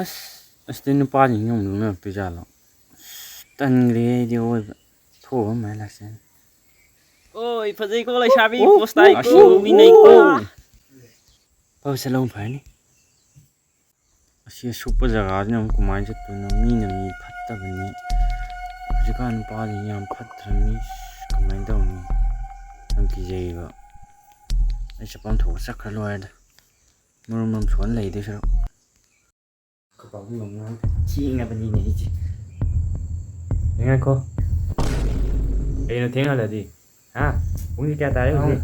ꯑꯁ ꯅꯨꯄꯥꯁꯤ ꯌꯨꯝ ꯂꯨꯅꯔꯛꯇꯣꯏꯖꯥꯠꯂꯣ ꯇꯟꯈ꯭ꯔꯦ ꯑꯩꯗꯤ ꯑꯣꯏꯕ ꯊꯣꯛꯑ ꯑꯃꯥꯏꯅ ꯂꯥꯛꯁꯟ ꯑꯣꯏ ꯐꯖꯩꯀꯣ ꯂꯩꯁꯥꯕꯤ ꯄꯣꯁ ꯇꯥꯏꯀꯣ ꯃꯤꯅꯩꯀꯣ ꯆꯠꯂꯧ ꯐꯔꯅꯤ ꯑꯁꯤ ꯑꯁꯨꯛꯄ ꯖꯒꯥꯁꯤꯅ ꯑꯃꯨꯛ ꯀꯃꯥꯏꯅ ꯆꯠꯇꯣꯏꯅꯣ ꯃꯤꯅ ꯃꯤ ꯐꯠꯇꯕꯅꯤ ꯍꯧꯖꯤꯛꯀꯥꯟ ꯅꯨꯄꯥꯁꯤꯡ ꯌꯥꯝ ꯐꯠꯇ꯭ꯔꯕꯅꯤ ꯀꯃꯥꯏꯅ ꯇꯧꯅꯤ ꯌꯥꯝ ꯀꯤꯖꯩꯕ ꯑꯩ ꯆꯠꯐꯝ ꯊꯣꯛꯑ ꯆꯠꯈ꯭ꯔ ꯂꯣꯏꯔꯦꯗ ꯃꯔꯨꯝ ꯁꯣꯟ ꯂꯩꯗꯣꯏ ꯁꯔꯨꯛ ꯊꯦꯡꯉꯕꯅꯤꯅꯦ ꯑꯩꯁꯦ ꯉꯥꯏꯈꯣ ꯀꯩꯅꯣ ꯊꯦꯡꯍꯜꯂꯗꯤ ꯄꯨꯡꯁꯤ ꯀꯌꯥ ꯇꯥꯔꯦ ꯍꯧꯖꯤꯛ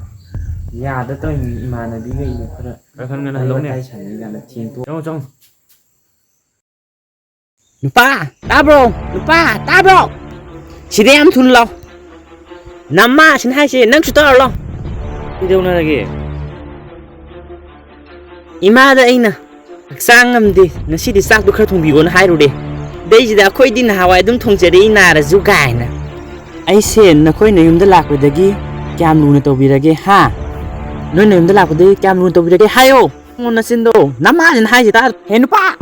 ꯌꯥꯗ ꯇꯧꯔꯤꯅꯤ ꯏꯃꯥꯟꯅꯕꯤꯈꯩꯗꯣ ꯈꯔ ꯉꯟꯅ ꯋꯥꯔꯤ ꯍꯜꯂꯧꯅꯦ ꯋꯥꯇꯥꯏ ꯁꯥꯟꯅꯔꯤꯀꯥꯟꯗ ꯊꯦꯡꯇꯣꯛ ꯆꯪꯉꯣ ꯅꯨꯄꯥ ꯇꯥꯕ꯭ꯔꯣ ꯅꯨꯄꯥ ꯇꯥꯕ꯭ꯔꯣ ꯁꯤꯗ ꯌꯥꯝ ꯊꯨꯅ ꯂꯥꯎ ꯅꯝꯃ ꯁꯤꯅ ꯍꯥꯏꯁꯦ ꯅꯪꯁꯨ ꯇꯧꯔ ꯂꯥꯎ ꯀꯩꯗꯧꯅꯔꯒꯦ ꯏꯃꯥꯗ ꯑꯩꯅ ꯍꯛꯆꯥꯡ ꯉꯝꯗꯦ ꯉꯁꯤꯗꯤ ꯆꯥꯛꯇꯣ ꯈꯔ ꯊꯣꯡꯕꯤꯌꯣꯅ ꯍꯥꯏꯔꯨꯔꯦ ꯑꯗꯩꯁꯤꯗ ꯑꯩꯈꯣꯏꯗꯤ ꯅꯍꯥꯟꯋꯥꯏ ꯑꯗꯨꯝ ꯊꯣꯡꯖꯔꯛꯏ ꯅꯥꯔꯁꯨ ꯀꯥꯏꯅ ꯑꯩꯁꯦ ꯅꯈꯣꯏꯅ ꯌꯨꯝꯗ ꯂꯥꯛꯄꯗꯒꯤ ꯀꯌꯥꯝ ꯂꯨꯅ ꯇꯧꯕꯤꯔꯒꯦ ꯅꯣꯏꯅ ꯌꯨꯝꯗ ꯂꯥꯛꯄꯗꯒꯤ ꯀꯌꯥꯝ ꯂꯨꯅ ꯇꯧꯕꯤꯔꯒꯦ ꯍꯥꯏꯌꯣ ꯅꯆꯤꯟꯗꯣ ꯅꯃꯥꯁꯤꯅ ꯍꯥꯏꯁꯤ ꯇꯥ ꯍꯦ ꯅꯨꯄꯥ